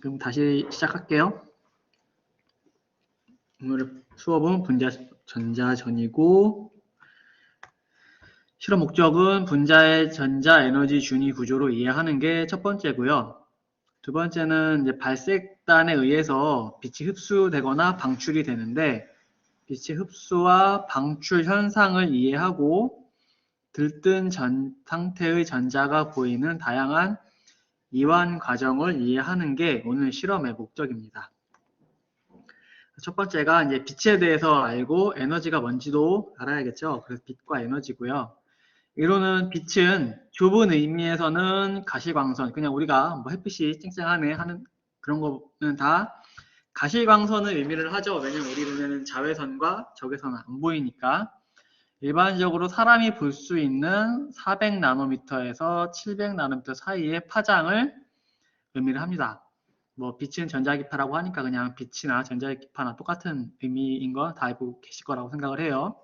그럼 다시 시작할게요. 오늘 수업은 분자 전자전이고 실험 목적은 분자의 전자 에너지 준위 구조로 이해하는 게 첫 번째고요. 두 번째는 이제 발색단에 의해서 빛이 흡수되거나 방출이 되는데 빛의 흡수와 방출 현상을 이해하고 들뜬 상태의 전자가 보이는 다양한 이완 과정을 이해하는 게 오늘 실험의 목적입니다. 첫 번째가 이제 빛에 대해서 알고 에너지가 뭔지도 알아야겠죠. 그래서 빛과 에너지고요. 이로는 빛은 좁은 의미에서는 가시광선, 그냥 우리가 뭐 햇빛이 쨍쨍하네 하는 그런 거는 다 가시광선의 의미를 하죠. 왜냐면 우리 눈에는 자외선과 적외선은 안 보이니까. 일반적으로 사람이 볼 수 있는 400나노미터에서 700나노미터 사이의 파장을 의미를 합니다. 뭐 빛은 전자기파라고 하니까 그냥 빛이나 전자기파나 똑같은 의미인 거 다 알고 계실 거라고 생각을 해요.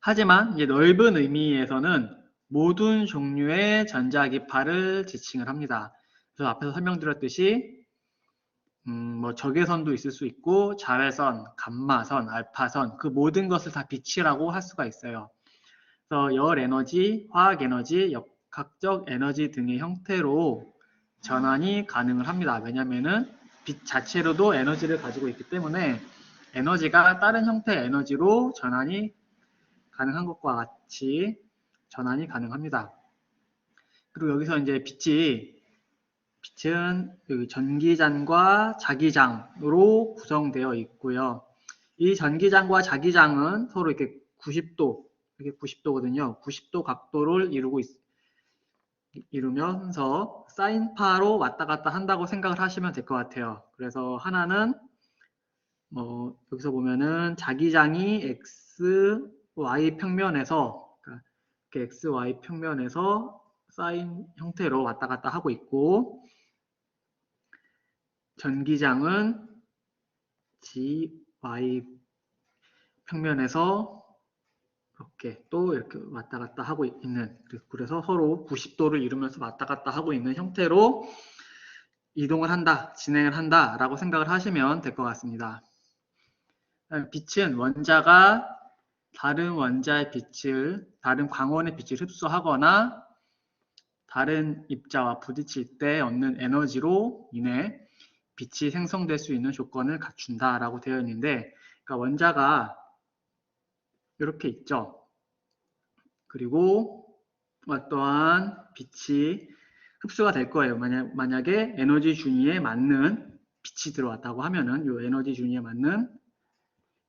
하지만 이제 넓은 의미에서는 모든 종류의 전자기파를 지칭을 합니다. 그래서 앞에서 설명드렸듯이 뭐 적외선도 있을 수 있고 자외선, 감마선, 알파선 그 모든 것을 다 빛이라고 할 수가 있어요. 그래서 열 에너지, 화학 에너지, 역학적 에너지 등의 형태로 전환이 가능을 합니다. 왜냐면은 빛 자체로도 에너지를 가지고 있기 때문에 에너지가 다른 형태의 에너지로 전환이 가능한 것과 같이 전환이 가능합니다. 그리고 여기서 이제 빛은 전기장과 자기장으로 구성되어 있고요. 이 전기장과 자기장은 서로 이렇게 90도, 이게 90도거든요. 90도 각도를 이루면서 사인파로 왔다 갔다 한다고 생각을 하시면 될 것 같아요. 그래서 하나는 여기서 보면은 자기장이 x, y 평면에서 이렇게 x, y 평면에서 사인 형태로 왔다 갔다 하고 있고 전기장은 g, y 평면에서 이렇게 왔다 갔다 하고 있는, 그래서 서로 90도를 이루면서 왔다 갔다 하고 있는 형태로 이동을 한다, 진행을 한다 라고 생각을 하시면 될 것 같습니다. 빛은 원자가 다른 원자의 빛을, 다른 광원의 빛을 흡수하거나 다른 입자와 부딪힐 때 얻는 에너지로 인해 빛이 생성될 수 있는 조건을 갖춘다 라고 되어 있는데, 그러니까 원자가 이렇게 있죠. 그리고 어떠한 빛이 흡수가 될 거예요. 만약에 에너지 준위에 맞는 빛이 들어왔다고 하면은, 이 에너지 준위에 맞는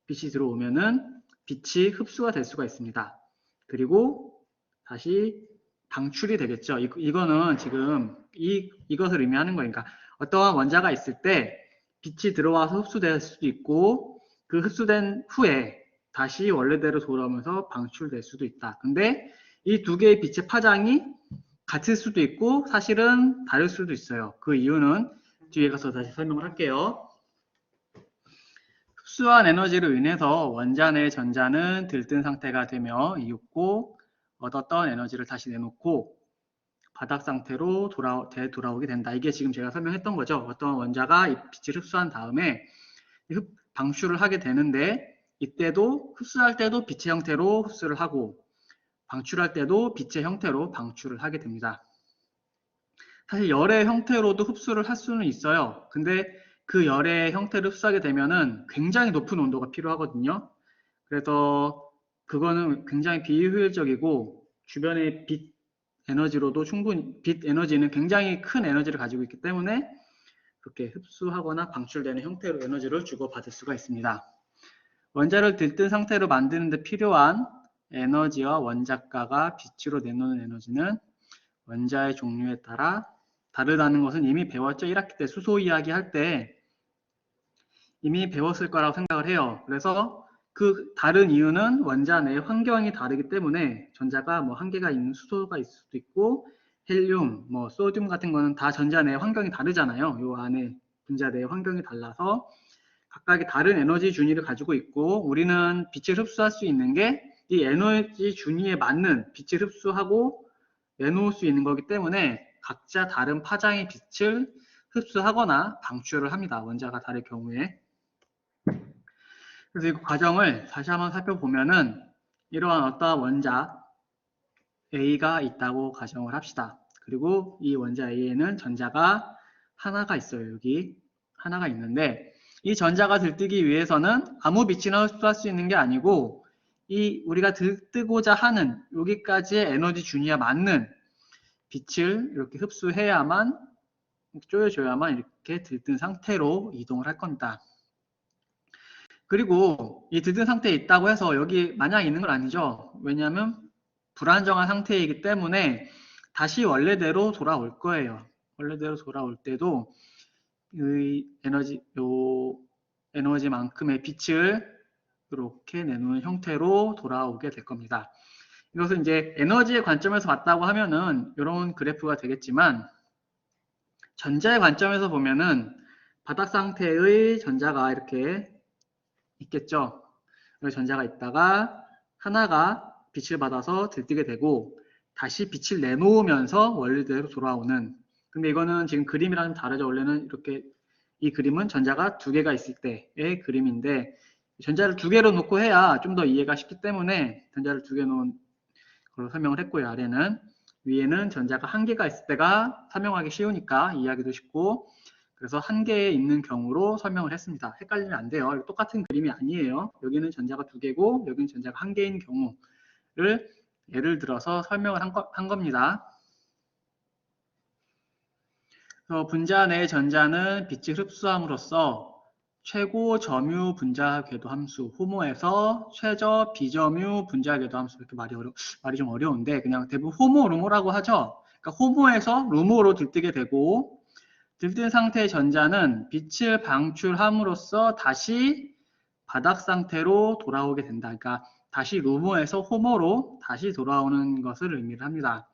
빛이 들어오면은 빛이 흡수가 될 수가 있습니다. 그리고 다시 방출이 되겠죠. 이거는 지금 이것을 의미하는 거니까 어떠한 원자가 있을 때 빛이 들어와서 흡수될 수도 있고 그 흡수된 후에 다시 원래대로 돌아오면서 방출될 수도 있다. 근데 이 두 개의 빛의 파장이 같을 수도 있고 사실은 다를 수도 있어요. 그 이유는 뒤에 가서 다시 설명을 할게요. 흡수한 에너지로 인해서 원자 내 전자는 들뜬 상태가 되며 이윽고 얻었던 에너지를 다시 내놓고 바닥 상태로 되돌아오게 된다. 이게 지금 제가 설명했던 거죠. 어떤 원자가 이 빛을 흡수한 다음에 방출을 하게 되는데 이때도 흡수할 때도 빛의 형태로 흡수를 하고 방출할 때도 빛의 형태로 방출을 하게 됩니다. 사실 열의 형태로도 흡수를 할 수는 있어요. 근데 그 열의 형태를 흡수하게 되면은 굉장히 높은 온도가 필요하거든요. 그래서 그거는 굉장히 비효율적이고 주변의 빛 에너지로도 충분히, 빛 에너지는 굉장히 큰 에너지를 가지고 있기 때문에 그렇게 흡수하거나 방출되는 형태로 에너지를 주고받을 수가 있습니다. 원자를 들뜬 상태로 만드는 데 필요한 에너지와 원자가가 빛으로 내놓는 에너지는 원자의 종류에 따라 다르다는 것은 이미 배웠죠. 1학기 때 수소 이야기 할 때 이미 배웠을 거라고 생각을 해요. 그래서 그 다른 이유는 원자 내 환경이 다르기 때문에 전자가 뭐 한계가 있는 수소가 있을 수도 있고 헬륨, 뭐 소듐 같은 거는 다 전자 내 환경이 다르잖아요. 요 안에 분자 내 환경이 달라서 각각의 다른 에너지 준위를 가지고 있고 우리는 빛을 흡수할 수 있는 게 이 에너지 준위에 맞는 빛을 흡수하고 내놓을 수 있는 거기 때문에 각자 다른 파장의 빛을 흡수하거나 방출을 합니다. 원자가 다를 경우에. 그래서 이 과정을 다시 한번 살펴보면은 이러한 어떠한 원자 A가 있다고 가정을 합시다. 그리고 이 원자 A에는 전자가 하나가 있어요. 여기 하나가 있는데 이 전자가 들뜨기 위해서는 아무 빛이나 흡수할 수 있는 게 아니고 이 우리가 들뜨고자 하는 여기까지의 에너지 준위와 맞는 빛을 이렇게 흡수해야만 쪼여줘야만 이렇게 들뜬 상태로 이동을 할 겁니다. 그리고 이 들뜬 상태에 있다고 해서 여기 마냥 있는 건 아니죠. 왜냐하면 불안정한 상태이기 때문에 다시 원래대로 돌아올 거예요. 원래대로 돌아올 때도 이 에너지만큼의 빛을 이렇게 내놓는 형태로 돌아오게 될 겁니다. 이것은 이제 에너지의 관점에서 봤다고 하면은 이런 그래프가 되겠지만 전자의 관점에서 보면은 바닥 상태의 전자가 이렇게 있겠죠. 전자가 있다가 하나가 빛을 받아서 들뜨게 되고 다시 빛을 내놓으면서 원래대로 돌아오는. 근데 이거는 지금 그림이랑 다르죠. 원래는 이렇게 이 그림은 전자가 두 개가 있을 때의 그림인데 전자를 두 개로 놓고 해야 좀 더 이해가 쉽기 때문에 전자를 두 개 놓은 걸로 설명을 했고요. 아래는 위에는 전자가 한 개가 있을 때가 설명하기 쉬우니까 이해하기도 쉽고 그래서 한 개에 있는 경우로 설명을 했습니다. 헷갈리면 안 돼요. 똑같은 그림이 아니에요. 여기는 전자가 두 개고 여기는 전자가 한 개인 경우를 예를 들어서 설명을 한 겁니다. 분자 내 전자는 빛을 흡수함으로써 최고 점유 분자 궤도 함수 호모에서 최저 비점유 분자 궤도 함수. 이렇게 말이 좀 어려운데 그냥 대부분 호모 루모라고 하죠. 그러니까 호모에서 루모로 들뜨게 되고 들뜬 상태의 전자는 빛을 방출함으로써 다시 바닥 상태로 돌아오게 된다. 그러니까 다시 루모에서 호모로 다시 돌아오는 것을 의미를 합니다.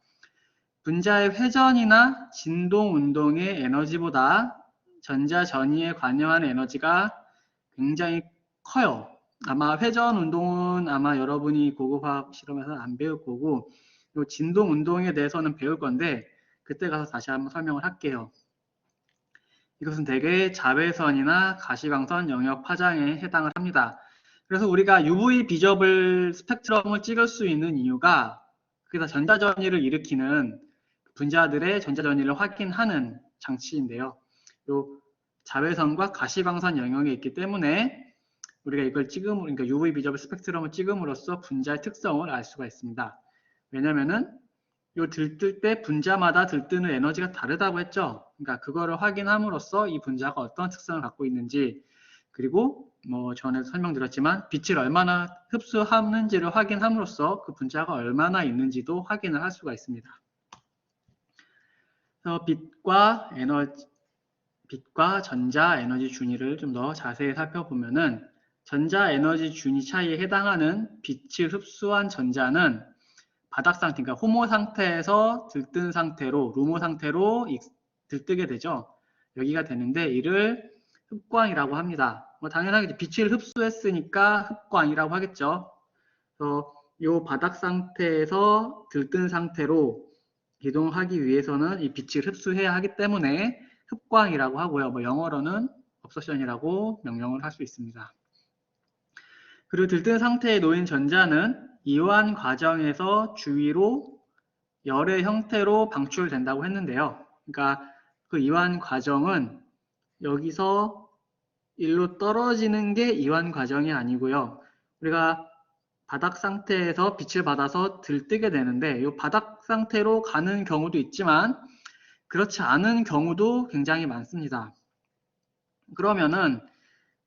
분자의 회전이나 진동 운동의 에너지보다 전자 전이에 관여하는 에너지가 굉장히 커요. 아마 회전 운동은 아마 여러분이 고급화학 실험에서 안 배울 거고 요 진동 운동에 대해서는 배울 건데 그때 가서 다시 한번 설명을 할게요. 이것은 대개 자외선이나 가시광선 영역 파장에 해당을 합니다. 그래서 우리가 UV 비저블 스펙트럼을 찍을 수 있는 이유가 그게 다 전자전이를 일으키는 분자들의 전자전이를 확인하는 장치인데요. 요 자외선과 가시광선 영역에 있기 때문에 우리가 이걸 그러니까 UV 비저블 스펙트럼을 찍음으로써 분자의 특성을 알 수가 있습니다. 왜냐면은 요 들뜰 때 분자마다 들뜨는 에너지가 다르다고 했죠. 그러니까 그거를 확인함으로써 이 분자가 어떤 특성을 갖고 있는지 그리고 뭐 전에 설명드렸지만 빛을 얼마나 흡수하는지를 확인함으로써 그 분자가 얼마나 있는지도 확인을 할 수가 있습니다. 그래서 빛과 전자 에너지 준위를 좀 더 자세히 살펴보면은 전자 에너지 준위 차이에 해당하는 빛을 흡수한 전자는 바닥 상태, 그러니까 호모 상태에서 들뜬 상태로, 루모 상태로 들뜨게 되죠. 여기가 되는데 이를 흡광이라고 합니다. 뭐 당연하게 빛을 흡수했으니까 흡광이라고 하겠죠. 그래서 이 바닥 상태에서 들뜬 상태로 이동하기 위해서는 이 빛을 흡수해야 하기 때문에 흡광이라고 하고요. 뭐 영어로는 업서션이라고 명령을 할 수 있습니다. 그리고 들뜬 상태에 놓인 전자는 이완 과정에서 주위로 열의 형태로 방출된다고 했는데요. 그러니까 그 이완 과정은 여기서 일로 떨어지는 게 이완 과정이 아니고요. 우리가 바닥 상태에서 빛을 받아서 들뜨게 되는데 이 바닥 상태로 가는 경우도 있지만 그렇지 않은 경우도 굉장히 많습니다. 그러면은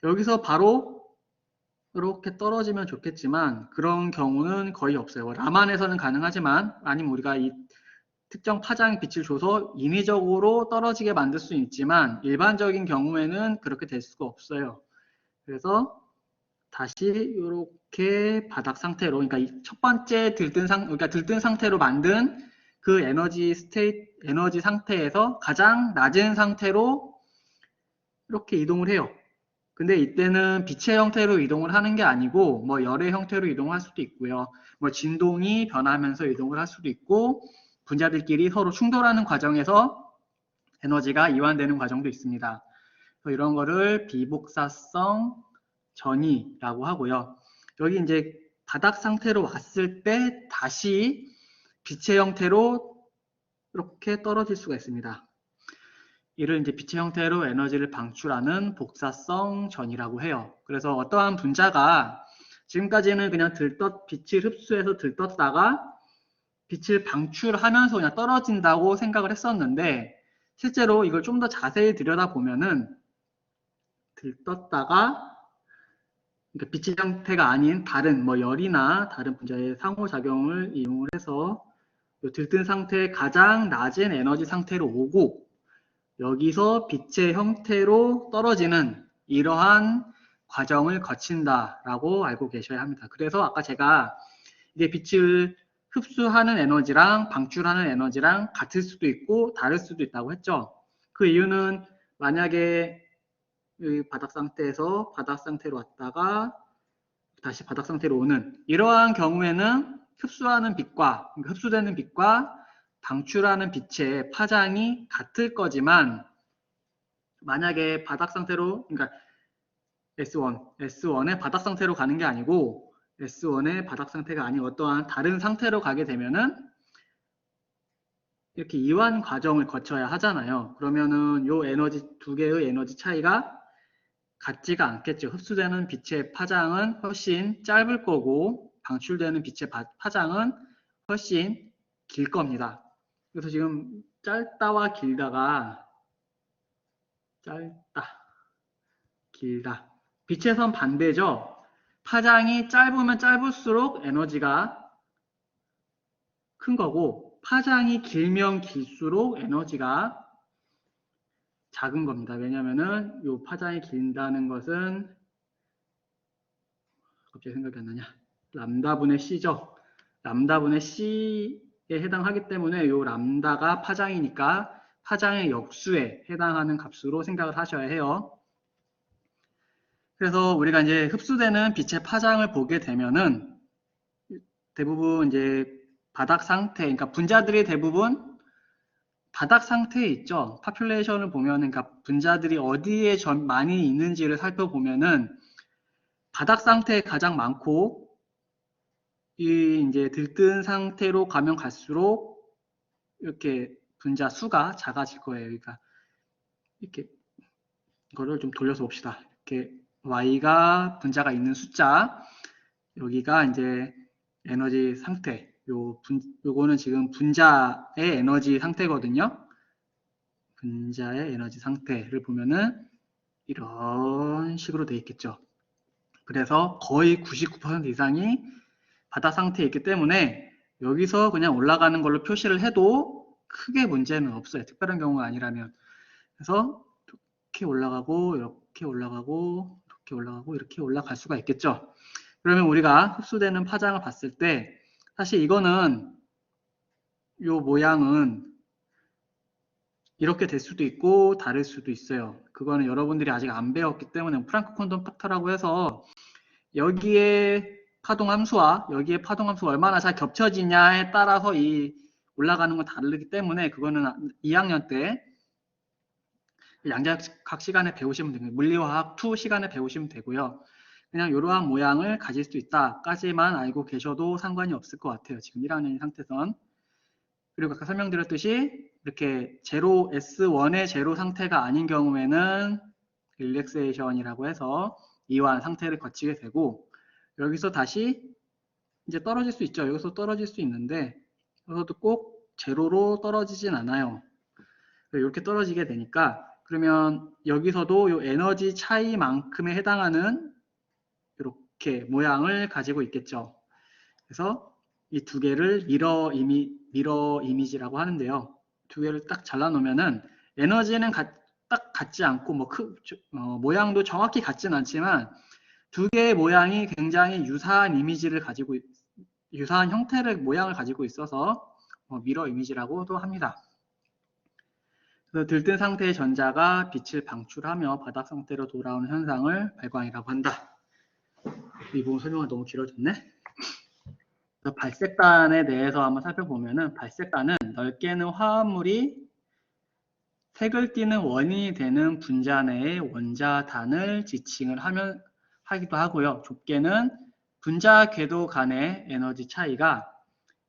여기서 바로 이렇게 떨어지면 좋겠지만 그런 경우는 거의 없어요. 라만에서는 가능하지만 아니면 우리가 이 특정 파장 빛을 줘서 인위적으로 떨어지게 만들 수 있지만 일반적인 경우에는 그렇게 될 수가 없어요. 그래서 다시 이렇게 바닥 상태로, 그러니까 첫 번째 그러니까 들뜬 상태로 만든 그 에너지 상태에서 가장 낮은 상태로 이렇게 이동을 해요. 근데 이때는 빛의 형태로 이동을 하는 게 아니고 뭐 열의 형태로 이동할 수도 있고요. 뭐 진동이 변하면서 이동을 할 수도 있고 분자들끼리 서로 충돌하는 과정에서 에너지가 이완되는 과정도 있습니다. 이런 거를 비복사성 전이라고 하고요. 여기 이제 바닥 상태로 왔을 때 다시 빛의 형태로 이렇게 떨어질 수가 있습니다. 이를 이제 빛의 형태로 에너지를 방출하는 복사성 전이라고 해요. 그래서 어떠한 분자가 지금까지는 그냥 빛을 흡수해서 들떴다가 빛을 방출하면서 그냥 떨어진다고 생각을 했었는데, 실제로 이걸 좀 더 자세히 들여다보면은 들떴다가 그러니까 빛의 형태가 아닌 다른 열이나 다른 분자의 상호작용을 이용을 해서 들뜬 상태의 가장 낮은 에너지 상태로 오고, 여기서 빛의 형태로 떨어지는 이러한 과정을 거친다라고 알고 계셔야 합니다. 그래서 아까 제가 이게 빛을 흡수하는 에너지랑 방출하는 에너지랑 같을 수도 있고 다를 수도 있다고 했죠. 그 이유는 만약에 바닥 상태에서 바닥 상태로 왔다가 다시 바닥 상태로 오는 이러한 경우에는 흡수하는 빛과 흡수되는 빛과 방출하는 빛의 파장이 같을 거지만, 만약에 바닥 상태로 그러니까 S1의 바닥 상태로 가는 게 아니고 S1의 바닥 상태가 아닌 어떠한 다른 상태로 가게 되면은 이렇게 이완 과정을 거쳐야 하잖아요. 그러면은 요 에너지 두 개의 에너지 차이가 같지가 않겠죠. 흡수되는 빛의 파장은 훨씬 짧을 거고 방출되는 빛의 파장은 훨씬 길 겁니다. 그래서 지금 짧다와 길다가 짧다, 길다. 빛의 선 반대죠. 파장이 짧으면 짧을수록 에너지가 큰 거고, 파장이 길면 길수록 에너지가 작은 겁니다. 왜냐면은 요 파장이 긴다는 것은 갑자기 생각이 안 나냐? 람다분의 C죠. 람다분의 C에 해당하기 때문에 요 람다가 파장이니까 파장의 역수에 해당하는 값으로 생각을 하셔야 해요. 그래서 우리가 이제 흡수되는 빛의 파장을 보게 되면은 대부분 이제 바닥 상태, 그러니까 분자들이 대부분 바닥 상태에 있죠. 파퓰레이션을 보면은, 그러니까 분자들이 어디에 많이 있는지를 살펴보면은 바닥 상태에 가장 많고, 이 이제 들뜬 상태로 가면 갈수록 이렇게 분자 수가 작아질 거예요. 그러니까 이렇게 이거를 좀 돌려서 봅시다. 이렇게 y가 분자가 있는 숫자, 여기가 이제 에너지 상태, 요거는 지금 분자의 에너지 상태거든요. 분자의 에너지 상태를 보면은 이런 식으로 돼 있겠죠. 그래서 거의 99% 이상이 바닥 상태에 있기 때문에 여기서 그냥 올라가는 걸로 표시를 해도 크게 문제는 없어요. 특별한 경우가 아니라면. 그래서 이렇게 올라가고 이렇게 올라가고 이렇게 올라가고 이렇게 올라갈 수가 있겠죠. 그러면 우리가 흡수되는 파장을 봤을 때 사실 이거는 요 모양은 이렇게 될 수도 있고 다를 수도 있어요. 그거는 여러분들이 아직 안 배웠기 때문에 프랑크 콘돔 팩터라고 해서 여기에 파동 함수와 여기에 파동 함수가 얼마나 잘 겹쳐지냐에 따라서 이 올라가는 건 다르기 때문에 그거는 2학년 때 양자역학 시간에 배우시면 되고요. 물리화학 2 시간에 배우시면 되고요. 그냥 이러한 모양을 가질 수 있다까지만 알고 계셔도 상관이 없을 것 같아요. 지금 1학년 상태선. 그리고 아까 설명드렸듯이 이렇게 제로 S1의 제로 상태가 아닌 경우에는 릴렉세이션이라고 해서 이완 상태를 거치게 되고, 여기서 다시 이제 떨어질 수 있죠. 여기서 떨어질 수 있는데 여기서도 꼭 제로로 떨어지진 않아요. 이렇게 떨어지게 되니까, 그러면 여기서도 이 에너지 차이만큼에 해당하는 이렇게 모양을 가지고 있겠죠. 그래서 이 두 개를 미러 이미지라고 하는데요. 두 개를 딱 잘라 놓으면은 에너지는 딱 같지 않고 모양도 정확히 같진 않지만 두 개의 모양이 굉장히 유사한 이미지를 가지고 유사한 형태를 모양을 가지고 있어서 미러 이미지라고도 합니다. 그래서 들뜬 상태의 전자가 빛을 방출하며 바닥 상태로 돌아오는 현상을 발광이라고 한다. 이 부분 설명이 너무 길어졌네. 발색단에 대해서 한번 살펴보면은 발색단은 넓게는 화합물이 색을 띠는 원인이 되는 분자 내의 원자단을 지칭을 하기도 하고요. 좁게는 분자 궤도 간의 에너지 차이가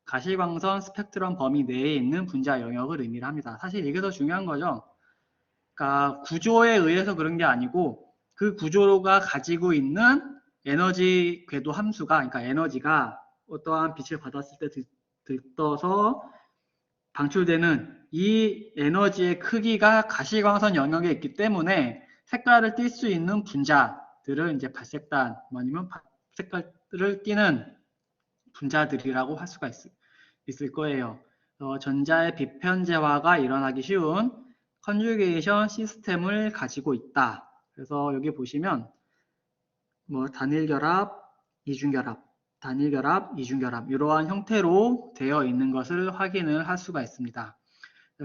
가시광선 스펙트럼 범위 내에 있는 분자 영역을 의미를 합니다. 사실 이게 더 중요한 거죠. 그러니까 구조에 의해서 그런 게 아니고 그 구조가 가지고 있는 에너지 궤도 함수가, 그러니까 에너지가 어떠한 빛을 받았을 때 들떠서 방출되는 이 에너지의 크기가 가시광선 영역에 있기 때문에 색깔을 띌 수 있는 분자들을 이제 발색단 아니면 색깔을 띠는 분자들이라고 할 수가 있을 거예요. 전자의 비편재화가 일어나기 쉬운 컨주게이션 시스템을 가지고 있다. 그래서 여기 보시면 뭐 단일결합, 이중결합, 단일결합, 이중결합 이러한 형태로 되어 있는 것을 확인을 할 수가 있습니다.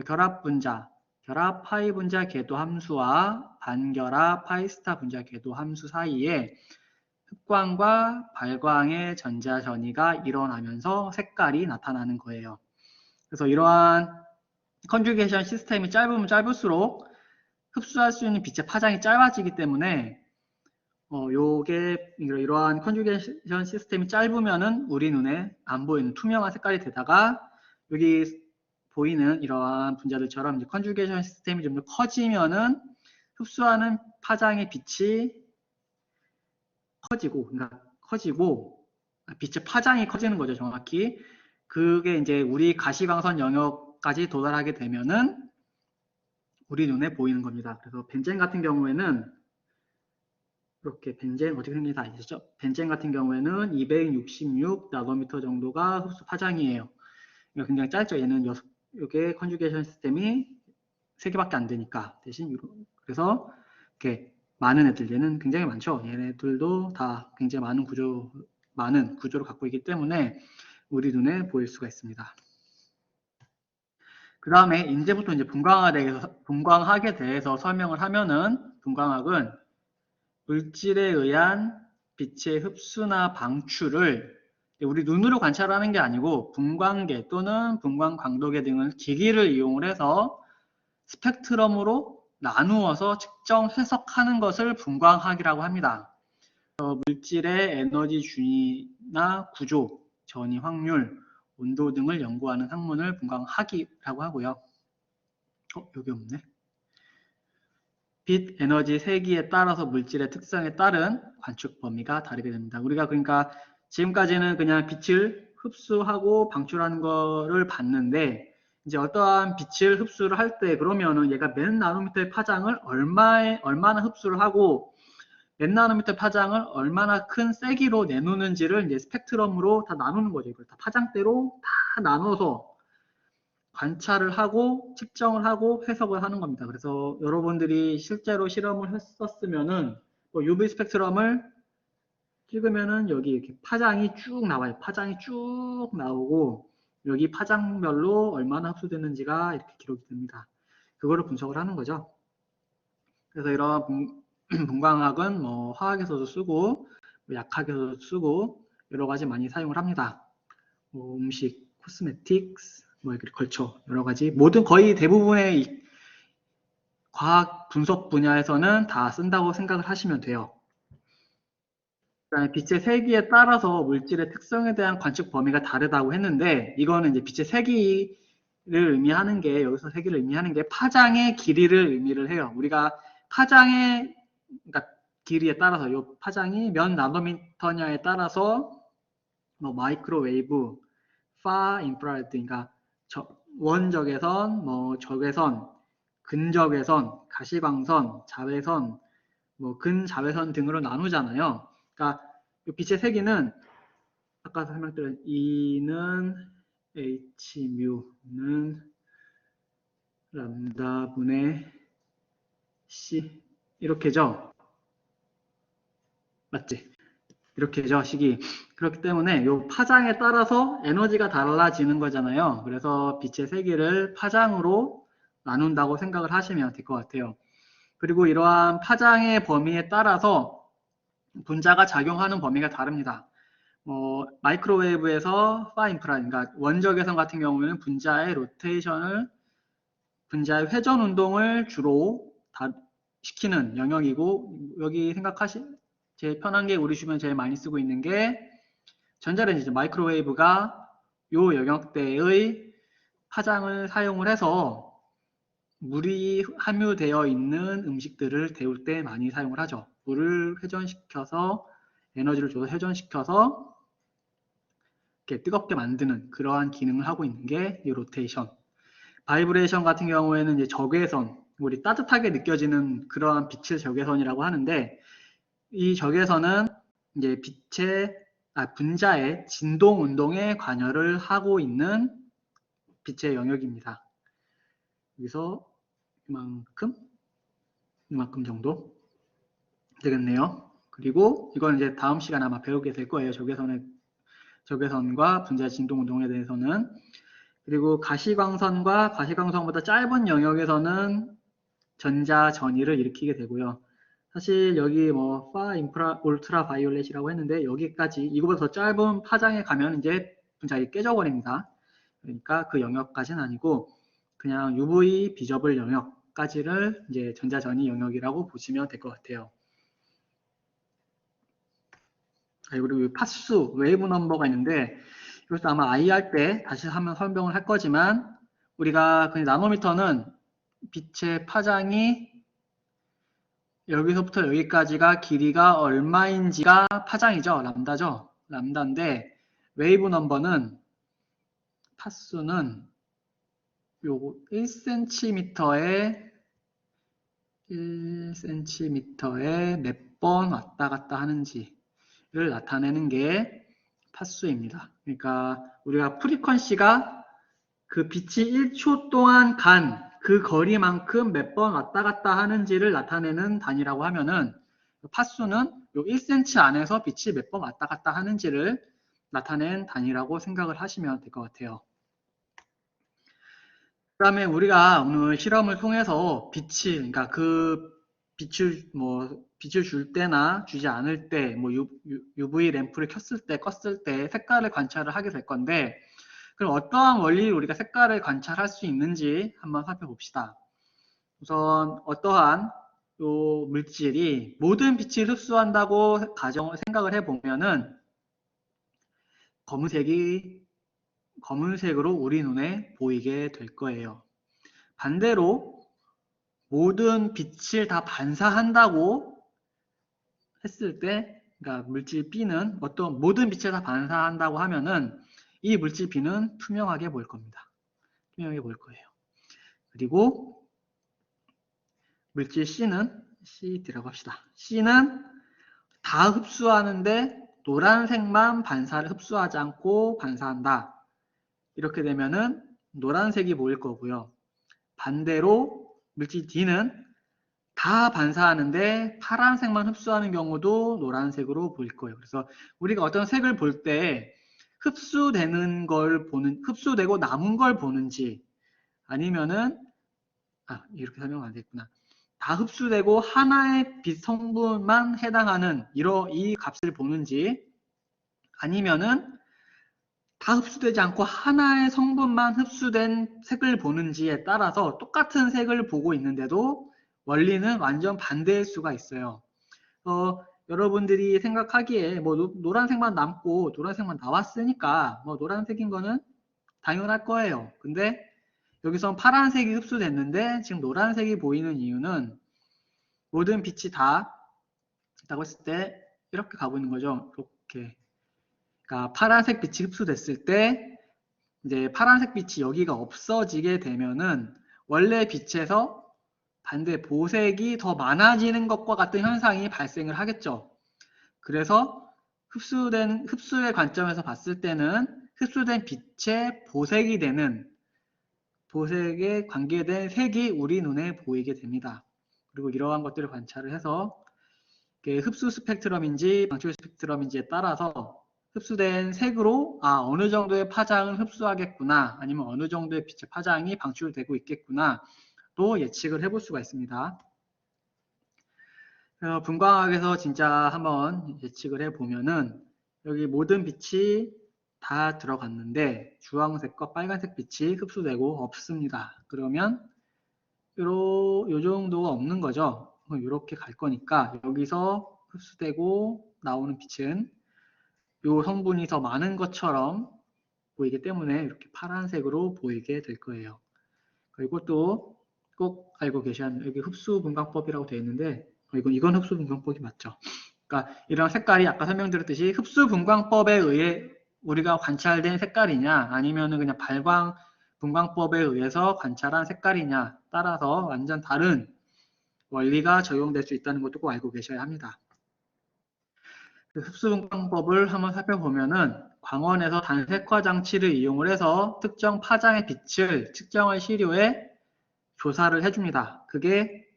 결합 분자, 결합 파이 분자 궤도 함수와 반결합 파이 스타 분자 궤도 함수 사이에 흑광과 발광의 전자 전이가 일어나면서 색깔이 나타나는 거예요. 그래서 이러한 컨주게이션 시스템이 짧으면 짧을수록 흡수할 수 있는 빛의 파장이 짧아지기 때문에 이러한 컨주게이션 시스템이 짧으면은 우리 눈에 안 보이는 투명한 색깔이 되다가 여기 보이는 이러한 분자들처럼 이제 컨주게이션 시스템이 좀 더 커지면은 흡수하는 파장의 빛이 커지고 빛의 파장이 커지는 거죠, 정확히. 그게 이제 우리 가시광선 영역까지 도달하게 되면은 우리 눈에 보이는 겁니다. 그래서 벤젠 같은 경우에는 이렇게 벤젠 어떻게 생긴지 다 아시죠? 벤젠 같은 경우에는 266 나노미터 정도가 흡수 파장이에요. 그러니까 굉장히 짧죠. 얘는 이게 컨주게이션 시스템이 3개밖에 안 되니까 대신 그래서 이렇게 많은 애들 얘는 굉장히 많죠. 얘네들도 다 굉장히 많은 구조를 갖고 있기 때문에 우리 눈에 보일 수가 있습니다. 그 다음에 이제부터 이제 분광학에 대해서 설명을 하면은 분광학은 물질에 의한 빛의 흡수나 방출을 우리 눈으로 관찰하는 게 아니고 분광계 또는 분광 광도계 등을 기기를 이용을 해서 스펙트럼으로 나누어서 측정 해석하는 것을 분광학이라고 합니다. 물질의 에너지 준위나 구조, 전위 확률, 온도 등을 연구하는 학문을 분광학이라고 하고요. 여기 없네. 빛 에너지 세기에 따라서 물질의 특성에 따른 관측 범위가 다르게 됩니다. 우리가 그러니까 지금까지는 그냥 빛을 흡수하고 방출하는 거를 봤는데 이제 어떠한 빛을 흡수를 할 때 그러면은 얘가 몇 나노미터의 파장을 얼마나 흡수를 하고 몇 나노미터 파장을 얼마나 큰 세기로 내놓는지를 이제 스펙트럼으로 다 나누는 거죠. 이걸 다 파장대로 다 나눠서 관찰을 하고 측정을 하고 해석을 하는 겁니다. 그래서 여러분들이 실제로 실험을 했었으면은 UV 스펙트럼을 찍으면은 여기 이렇게 파장이 쭉 나와요. 파장이 쭉 나오고 여기 파장별로 얼마나 흡수됐는지가 이렇게 기록이 됩니다. 그거를 분석을 하는 거죠. 그래서 이런 분광학은 뭐 화학에서도 쓰고 약학에서도 쓰고 여러 가지 많이 사용을 합니다. 음식, 코스메틱스 뭐 이렇게 걸쳐 여러 가지 거의 대부분의 과학 분석 분야에서는 다 쓴다고 생각을 하시면 돼요. 그다음에 빛의 세기에 따라서 물질의 특성에 대한 관측 범위가 다르다고 했는데 이거는 이제 빛의 세기를 의미하는 게 여기서 세기를 의미하는 게 파장의 길이를 의미를 해요. 우리가 파장의 그러니까 길이에 따라서 이 파장이 몇 나노미터냐에 따라서 뭐 마이크로웨이브, 파 인프라레드 그러니까 원적외선, 뭐 적외선, 근적외선, 가시광선, 자외선, 뭐 근자외선 등으로 나누잖아요. 그러니까 이 빛의 세기는 아까 설명드린 E는 H 뮤는 람다 분의 C 이렇게죠. 맞지? 이렇게죠, 식이. 그렇기 때문에 이 파장에 따라서 에너지가 달라지는 거잖아요. 그래서 빛의 세기를 파장으로 나눈다고 생각을 하시면 될 것 같아요. 그리고 이러한 파장의 범위에 따라서 분자가 작용하는 범위가 다릅니다. 마이크로웨이브에서 파 인프라, 그러니까 원적외선 같은 경우에는 분자의 로테이션을 분자의 회전 운동을 주로 시키는 영역이고, 여기 제일 편한 게 우리 주변에 제일 많이 쓰고 있는 게 전자레인지죠. 마이크로웨이브가 요 영역대의 파장을 사용을 해서 물이 함유되어 있는 음식들을 데울 때 많이 사용을 하죠. 물을 회전시켜서 에너지를 줘서 회전시켜서 이렇게 뜨겁게 만드는 그러한 기능을 하고 있는 게 이 로테이션. 바이브레이션 같은 경우에는 이제 적외선, 우리 따뜻하게 느껴지는 그러한 빛을 적외선이라고 하는데, 이 적외선은 이제 분자의 진동 운동에 관여를 하고 있는 빛의 영역입니다. 여기서 이만큼 정도 되겠네요. 그리고 이건 이제 다음 시간에 아마 배우게 될 거예요. 적외선과 분자의 진동 운동에 대해서는. 그리고 가시광선과 가시광선보다 짧은 영역에서는 전자 전이를 일으키게 되고요. 사실 여기 뭐 울트라 바이올렛이라고 했는데, 여기까지 이거보다 더 짧은 파장에 가면 이제 분자가 깨져버립니다. 그러니까 그 영역까지는 아니고 그냥 UV 비저블 영역까지를 이제 전자전이 영역이라고 보시면 될 것 같아요. 그리고 파수 웨이브 넘버가 있는데, 이것도 아마 IR 때 다시 한번 설명을 할 거지만, 우리가 그냥 나노미터는 빛의 파장이 여기서부터 여기까지가 길이가 얼마인지가 파장이죠. 람다죠. 람다인데 웨이브 넘버는, 파수는 요거 1cm에 몇 번 왔다 갔다 하는지를 나타내는 게 파수입니다. 그러니까 우리가 프리퀀시가 그 빛이 1초 동안 간 그 거리만큼 몇 번 왔다 갔다 하는지를 나타내는 단위라고 하면은, 파수는 요 1cm 안에서 빛이 몇 번 왔다 갔다 하는지를 나타낸 단위라고 생각을 하시면 될 것 같아요. 그 다음에 우리가 오늘 실험을 통해서 그러니까 그 빛을 줄 때나 주지 않을 때, 뭐 UV 램프를 켰을 때, 껐을 때 색깔을 관찰을 하게 될 건데, 그럼 어떠한 원리로 우리가 색깔을 관찰할 수 있는지 한번 살펴봅시다. 우선 어떠한 요 물질이 모든 빛을 흡수한다고 생각을 해보면은, 검은색으로 우리 눈에 보이게 될 거예요. 반대로 모든 빛을 다 반사한다고 했을 때, 그러니까 물질 B는 모든 빛을 다 반사한다고 하면은 이 물질 B는 투명하게 보일 겁니다. 투명하게 보일 거예요. 그리고 물질 C라고 합시다. C는 다 흡수하는데 노란색만 흡수하지 않고 반사한다. 이렇게 되면은 노란색이 보일 거고요. 반대로 물질 D는 다 반사하는데 파란색만 흡수하는 경우도 노란색으로 보일 거예요. 그래서 우리가 어떤 색을 볼 때 흡수되고 남은 걸 보는지, 아니면은 이렇게 설명은 안 됐구나. 다 흡수되고 하나의 빛 성분만 해당하는 이 값을 보는지, 아니면은 다 흡수되지 않고 하나의 성분만 흡수된 색을 보는지에 따라서 똑같은 색을 보고 있는데도 원리는 완전 반대일 수가 있어요. 여러분들이 생각하기에 뭐 노란색만 남고 노란색만 나왔으니까 뭐 노란색인 거는 당연할 거예요. 근데 여기서 파란색이 흡수됐는데 지금 노란색이 보이는 이유는, 모든 빛이 다 있다고 했을 때 이렇게 가고 있는 거죠. 이렇게. 그러니까 파란색 빛이 흡수됐을 때 이제 파란색 빛이 여기가 없어지게 되면은 원래 빛에서 반대 보색이 더 많아지는 것과 같은 현상이 발생을 하겠죠. 그래서 흡수의 관점에서 봤을 때는 흡수된 빛의 보색에 관계된 색이 우리 눈에 보이게 됩니다. 그리고 이러한 것들을 관찰을 해서 흡수 스펙트럼인지 방출 스펙트럼인지에 따라서 흡수된 색으로 어느 정도의 파장을 흡수하겠구나, 아니면 어느 정도의 빛의 파장이 방출되고 있겠구나 또 예측을 해볼 수가 있습니다. 분광학에서 진짜 한번 예측을 해보면은, 여기 모든 빛이 다 들어갔는데 주황색과 빨간색 빛이 흡수되고 없습니다. 그러면 요 정도가 없는 거죠. 이렇게 갈 거니까 여기서 흡수되고 나오는 빛은 요 성분이 더 많은 것처럼 보이기 때문에 이렇게 파란색으로 보이게 될 거예요. 그리고 또 꼭 알고 계셔야 하는, 여기 흡수 분광법이라고 되어 있는데 이건 흡수 분광법이 맞죠. 그러니까 이런 색깔이 아까 설명드렸듯이 흡수 분광법에 의해 우리가 관찰된 색깔이냐 아니면은 그냥 발광 분광법에 의해서 관찰한 색깔이냐 따라서 완전 다른 원리가 적용될 수 있다는 것도 꼭 알고 계셔야 합니다. 흡수 분광법을 한번 살펴보면은 광원에서 단색화 장치를 이용을 해서 특정 파장의 빛을 측정한 시료에 조사를 해줍니다. 그게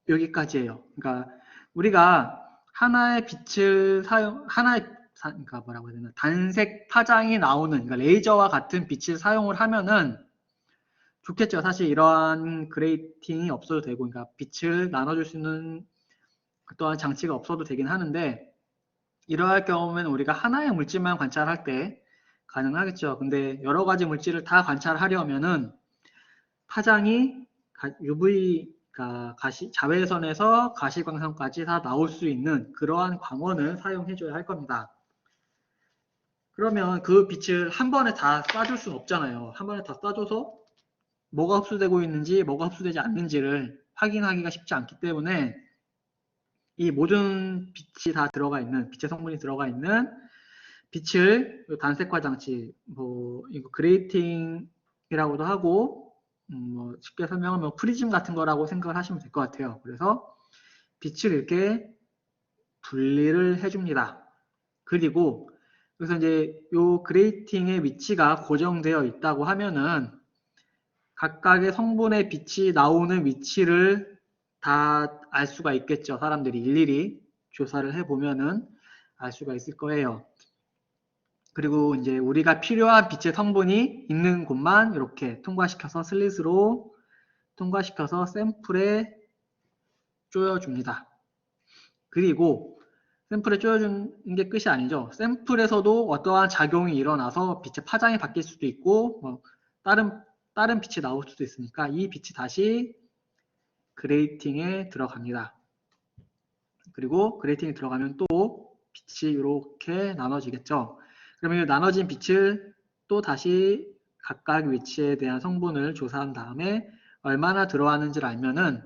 여기까지예요. 그러니까 우리가 하나의 빛을 그러니까 뭐라고 해야 되나, 단색 파장이 나오는, 그러니까 레이저와 같은 빛을 사용을 하면은 좋겠죠. 사실 이러한 그레이팅이 없어도 되고, 그러니까 빛을 나눠줄 수 있는 또한 장치가 없어도 되긴 하는데, 이러할 경우에는 우리가 하나의 물질만 관찰할 때 가능하겠죠. 근데 여러 가지 물질을 다 관찰하려면은 파장이 UV, 자외선에서 가시광선까지 다 나올 수 있는 그러한 광원을 사용해줘야 할 겁니다. 그러면 그 빛을 한 번에 다 쏴줄 수는 없잖아요. 한 번에 다 쏴줘서 뭐가 흡수되고 있는지 뭐가 흡수되지 않는지를 확인하기가 쉽지 않기 때문에 이 모든 빛이 다 들어가 있는, 빛의 성분이 들어가 있는 빛을 단색화 장치, 이거 그레이팅이라고도 하고, 쉽게 설명하면 프리즘 같은 거라고 생각을 하시면 될 것 같아요. 그래서 빛을 이렇게 분리를 해줍니다. 그리고 그래서 이제 요 그레이팅의 위치가 고정되어 있다고 하면은 각각의 성분의 빛이 나오는 위치를 다 알 수가 있겠죠. 사람들이 일일이 조사를 해보면은 알 수가 있을 거예요. 그리고 이제 우리가 필요한 빛의 성분이 있는 곳만 이렇게 통과시켜서 슬릿으로 통과시켜서 샘플에 쪼여줍니다. 그리고 샘플에 쪼여주는 게 끝이 아니죠. 샘플에서도 어떠한 작용이 일어나서 빛의 파장이 바뀔 수도 있고 다른 빛이 나올 수도 있으니까 이 빛이 다시 그레이팅에 들어갑니다. 그리고 그레이팅에 들어가면 또 빛이 이렇게 나눠지겠죠. 그러면 이 나눠진 빛을 또 다시 각각 위치에 대한 성분을 조사한 다음에 얼마나 들어왔는지를 알면은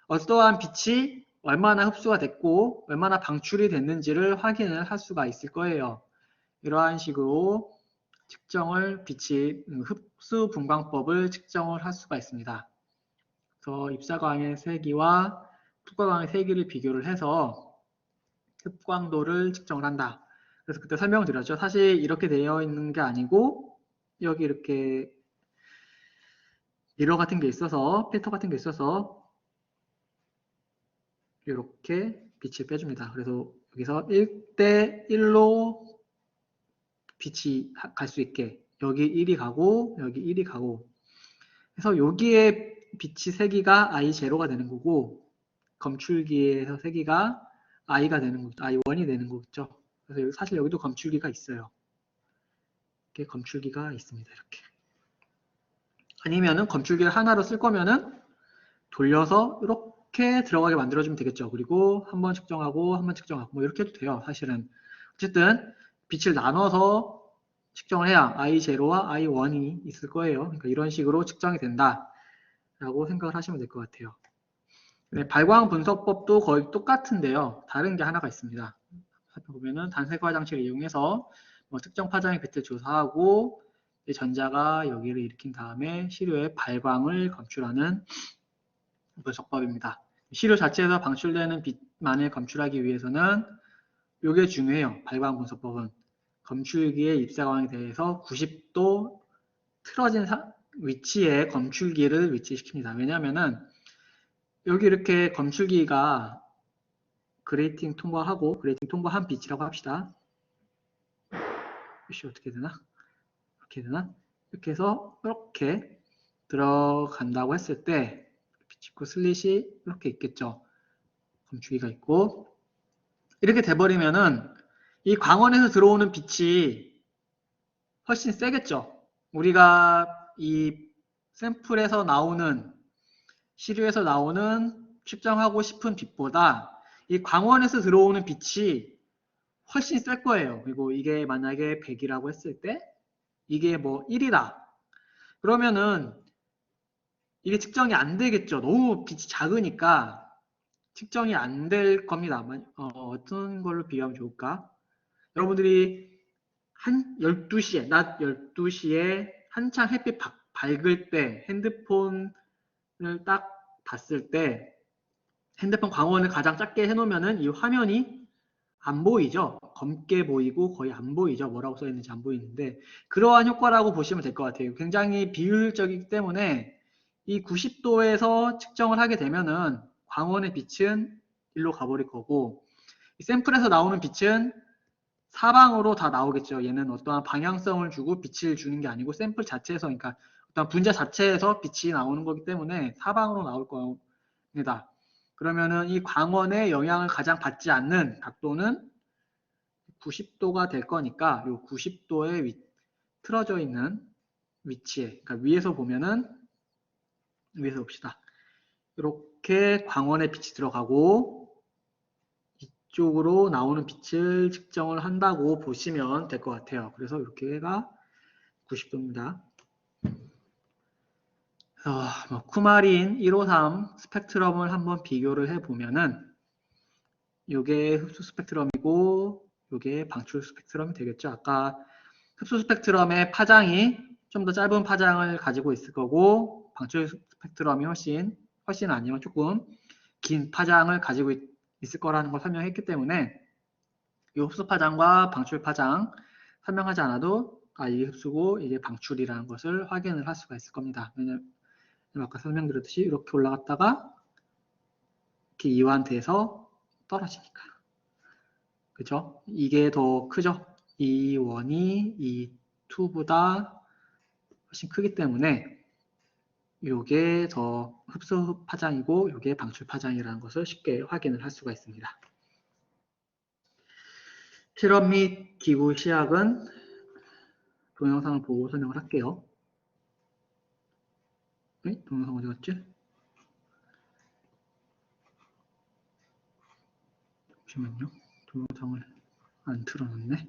어떠한 빛이 얼마나 흡수가 됐고 얼마나 방출이 됐는지를 확인을 할 수가 있을 거예요. 이러한 식으로 빛이 흡수 분광법을 측정을 할 수가 있습니다. 그래서 입사광의 세기와 투과광의 세기를 비교를 해서 흡광도를 측정을 한다. 그래서 그때 설명을 드렸죠. 사실 이렇게 되어 있는 게 아니고 여기 이렇게 미러 같은 게 있어서, 필터 같은 게 있어서 이렇게 빛을 빼줍니다. 그래서 여기서 1대 1로 빛이 갈 수 있게 여기 1이 가고 여기 1이 가고 그래서 여기에 빛이 세기가 I0가 되는 거고 검출기에서 세기가 I가 되는 거죠. I1이 되는 거죠. 그래서 사실 여기도 검출기가 있어요. 이렇게 검출기가 있습니다. 이렇게. 아니면은 검출기를 하나로 쓸 거면은 돌려서 이렇게 들어가게 만들어주면 되겠죠. 그리고 한번 측정하고 한번 측정하고 뭐 이렇게 해도 돼요. 사실은. 어쨌든 빛을 나눠서 측정을 해야 I0와 I1이 있을 거예요. 그러니까 이런 식으로 측정이 된다 라고 생각을 하시면 될 것 같아요. 네, 발광 분석법도 거의 똑같은데요. 다른 게 하나가 있습니다. 살펴보면은 단색화 장치를 이용해서 특정 파장의 빛을 조사하고 전자가 여기를 일으킨 다음에 시료의 발광을 검출하는 분석법입니다. 시료 자체에서 방출되는 빛만을 검출하기 위해서는 이게 중요해요. 발광 분석법은 검출기의 입사광에 대해서 90도 틀어진 위치에 검출기를 위치시킵니다. 왜냐하면은 여기 이렇게 검출기가 그레이팅 통과한 빛이라고 합시다. 빛이 어떻게 되나? 이렇게 되나? 이렇게 해서 이렇게 들어간다고 했을 때 빛이 있고 슬릿이 이렇게 있겠죠. 검출기가 있고 이렇게 돼버리면은 이 광원에서 들어오는 빛이 훨씬 세겠죠. 우리가 이 샘플에서 나오는 시류에서 나오는 측정하고 싶은 빛보다 이 광원에서 들어오는 빛이 훨씬 셀 거예요. 그리고 이게 만약에 100이라고 했을 때 이게 뭐 1이다. 그러면은 이게 측정이 안 되겠죠. 너무 빛이 작으니까 측정이 안 될 겁니다. 어떤 걸로 비교하면 좋을까? 여러분들이 한 12시에, 낮 12시에 한창 햇빛 밝을 때 핸드폰을 딱 봤을 때 핸드폰 광원을 가장 작게 해놓으면은 이 화면이 안 보이죠. 검게 보이고 거의 안 보이죠. 뭐라고 써있는지 안 보이는데 그러한 효과라고 보시면 될 것 같아요. 굉장히 비효율적이기 때문에 이 90도에서 측정을 하게 되면은 광원의 빛은 일로 가버릴 거고 이 샘플에서 나오는 빛은 사방으로 다 나오겠죠. 얘는 어떠한 방향성을 주고 빛을 주는 게 아니고 샘플 자체에서 그러니까 어떤 분자 자체에서 빛이 나오는 거기 때문에 사방으로 나올 겁니다. 그러면은 이 광원의 영향을 가장 받지 않는 각도는 90도가 될 거니까 이 90도에 틀어져 있는 위치에 그러니까 위에서 보면은 위에서 봅시다. 이렇게 광원의 빛이 들어가고 이쪽으로 나오는 빛을 측정을 한다고 보시면 될 것 같아요. 그래서 이렇게가 90도입니다. 쿠마린 153 스펙트럼을 한번 비교를 해보면은 이게 흡수 스펙트럼이고 이게 방출 스펙트럼이 되겠죠. 아까 흡수 스펙트럼의 파장이 좀 더 짧은 파장을 가지고 있을 거고 방출 스펙트럼이 훨씬 아니면 조금 긴 파장을 가지고 있을 거라는 걸 설명했기 때문에 이 흡수 파장과 방출 파장 설명하지 않아도 이게 흡수고 이게 방출이라는 것을 확인을 할 수가 있을 겁니다. 왜냐면 아까 설명드렸듯이 이렇게 올라갔다가 이렇게 이완돼서 떨어지니까. 그죠? 이게 더 크죠? E1이 E2보다 훨씬 크기 때문에 이게 더 흡수 파장이고 이게 방출 파장이라는 것을 쉽게 확인을 할 수가 있습니다. 실험 및 기구 시약은 동영상을 보고 설명을 할게요. 네? 동영상 어디 갔지? 잠시만요. 동영상을 안 틀어놨네.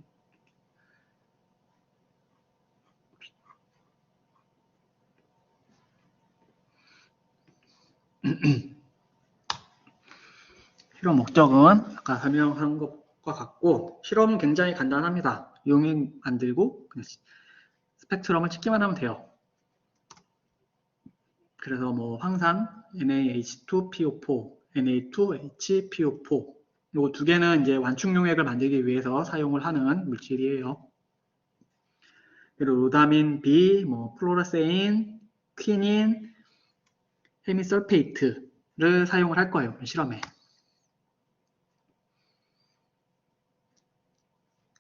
실험 목적은 아까 설명한 것과 같고 실험은 굉장히 간단합니다. 용액 만들고 그냥 스펙트럼을 찍기만 하면 돼요. 그래서 뭐 황산 NaH2PO4, Na2HPO4 이 두 개는 이제 완충 용액을 만들기 위해서 사용을 하는 물질이에요. 그리고 로다민 B, 뭐 플로레세인, 퀴닌, 헤미설페이트를 사용을 할 거예요. 실험에.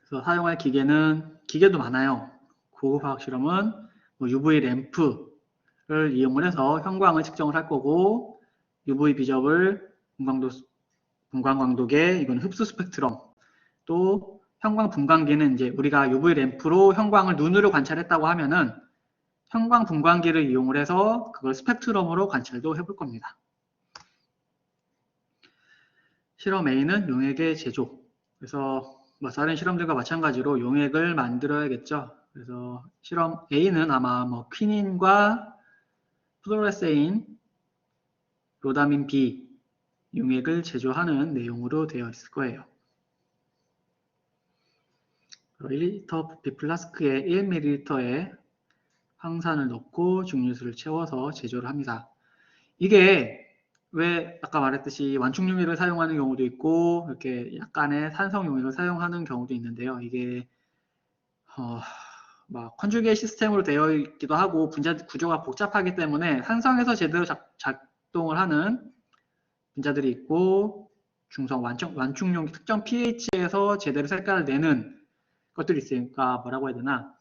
그래서 사용할 기계도 많아요. 고급 화학 실험은 뭐 UV 램프를 이용을 해서 형광을 측정을 할 거고 UV 비접을 분광광도계 이건 흡수 스펙트럼 또 형광 분광기는 이제 우리가 UV 램프로 형광을 눈으로 관찰했다고 하면은 형광 분광기를 이용을 해서 그걸 스펙트럼으로 관찰도 해볼 겁니다. 실험 A는 용액의 제조. 그래서 뭐 다른 실험들과 마찬가지로 용액을 만들어야겠죠. 그래서 실험 A는 아마 뭐 퀴닌과 플로레세인, 로다민 B 용액을 제조하는 내용으로 되어 있을 거예요. 1리터 부피 플라스크에 1ml의 황산을 넣고 중류수를 채워서 제조를 합니다. 이게 왜 아까 말했듯이 완충 용액을 사용하는 경우도 있고 이렇게 약간의 산성 용액을 사용하는 경우도 있는데요. 이게 막 컨주게이트 시스템으로 되어 있기도 하고 분자 구조가 복잡하기 때문에 산성에서 제대로 작동을 하는 분자들이 있고 중성 완충 용액 특정 pH에서 제대로 색깔을 내는 것들이 있으니까 뭐라고 해야 되나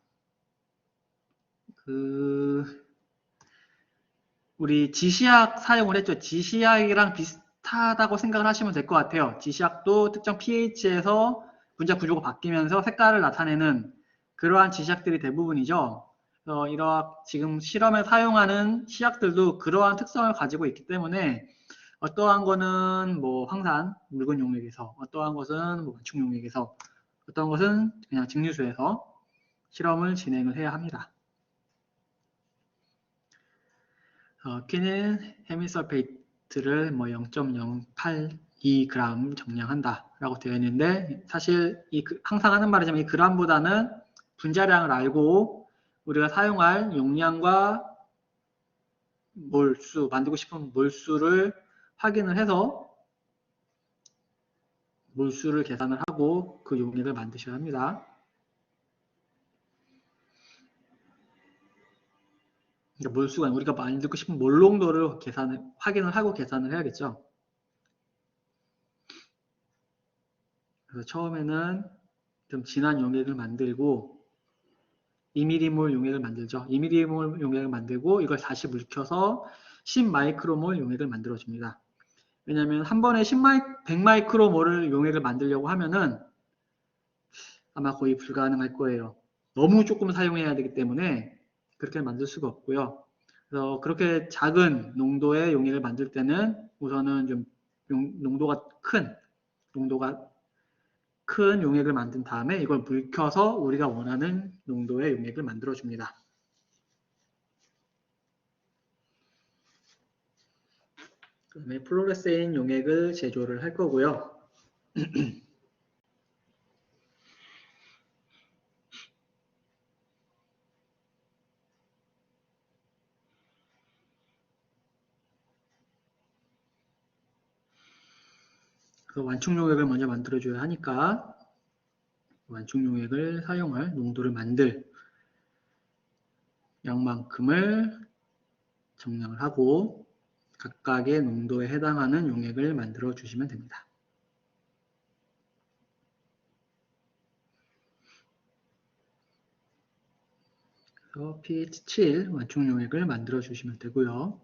우리 지시약 사용을 했죠. 지시약이랑 비슷하다고 생각을 하시면 될 것 같아요. 지시약도 특정 pH에서 분자 구조가 바뀌면서 색깔을 나타내는 그러한 지시약들이 대부분이죠. 지금 실험에 사용하는 시약들도 그러한 특성을 가지고 있기 때문에 어떠한 거는 뭐 황산, 묽은 용액에서, 어떠한 것은 뭐 완충 용액에서, 어떠한 것은 그냥 증류수에서 실험을 진행을 해야 합니다. 퀴닌 헤미설페이트를 뭐 0.082g 정량한다 라고 되어 있는데, 사실 항상 하는 말이지만 이 g보다는 분자량을 알고 우리가 사용할 용량과 몰수, 만들고 싶은 몰수를 확인을 해서 몰수를 계산을 하고 그 용액을 만드셔야 합니다. 그러니까 몰수가 우리가 만들고 싶은 몰농도를 확인을 하고 계산을 해야겠죠. 그래서 처음에는 좀 진한 용액을 만들고 2mm몰 용액을 만들죠. 2mm몰 용액을 만들고 이걸 다시 물켜서 10마이크로몰 용액을 만들어 줍니다. 왜냐하면 한 번에 100마이크로몰을 용액을 만들려고 하면은 아마 거의 불가능할 거예요. 너무 조금 사용해야 되기 때문에 그렇게 만들 수가 없고요. 그래서 그렇게 작은 농도의 용액을 만들 때는 우선은 좀 농도가 큰 용액을 만든 다음에 이걸 물켜서 우리가 원하는 농도의 용액을 만들어 줍니다. 그 다음에 플로레세인 용액을 제조를 할 거고요. 그 완충 용액을 먼저 만들어줘야 하니까 완충 용액을 사용할 농도를 만들 양만큼을 정량을 하고 각각의 농도에 해당하는 용액을 만들어 주시면 됩니다. 그래서 pH 7 완충 용액을 만들어 주시면 되고요.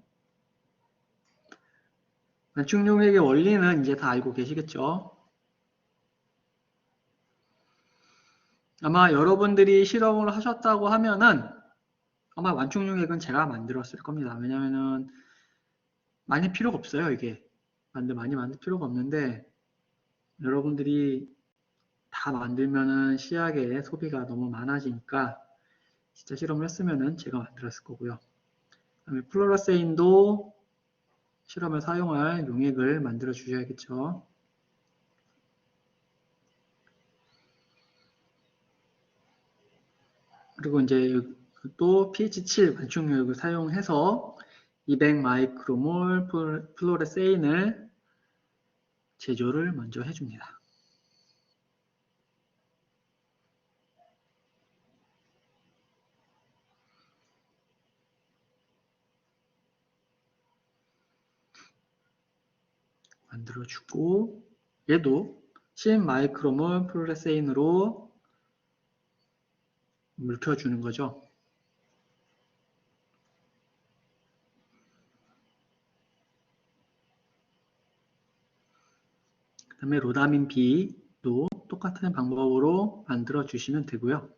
완충 용액의 원리는 이제 다 알고 계시겠죠? 아마 여러분들이 실험을 하셨다고 하면은 아마 완충 용액은 제가 만들었을 겁니다. 왜냐면은 많이 필요가 없어요, 이게. 많이 만들 필요가 없는데 여러분들이 다 만들면은 시약의 소비가 너무 많아지니까 진짜 실험을 했으면은 제가 만들었을 거고요. 그다음에 플로라세인도 실험에 사용할 용액을 만들어 주셔야겠죠. 그리고 이제 또 pH 7 완충 용액을 사용해서 200마이크로몰 플로레세인을 제조를 먼저 해줍니다. 만들어주고 얘도 10마이크로몰 플로레세인으로 물켜주는 거죠. 그 다음에 로다민 B도 똑같은 방법으로 만들어 주시면 되고요.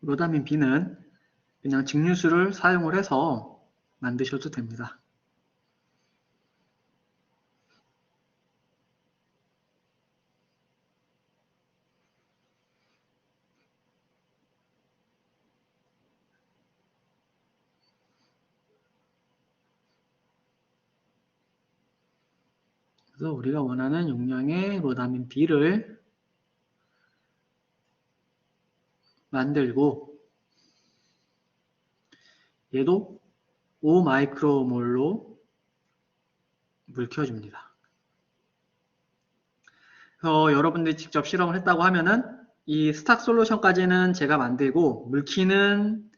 로다민 B는 그냥 증류수를 사용을 해서 만드셔도 됩니다. 그래서 우리가 원하는 용량의 로다민 B를 만들고 얘도 5마이크로몰로 물켜줍니다. 그래서 여러분들이 직접 실험을 했다고 하면은 이 스탁 솔루션까지는 제가 만들고 물키는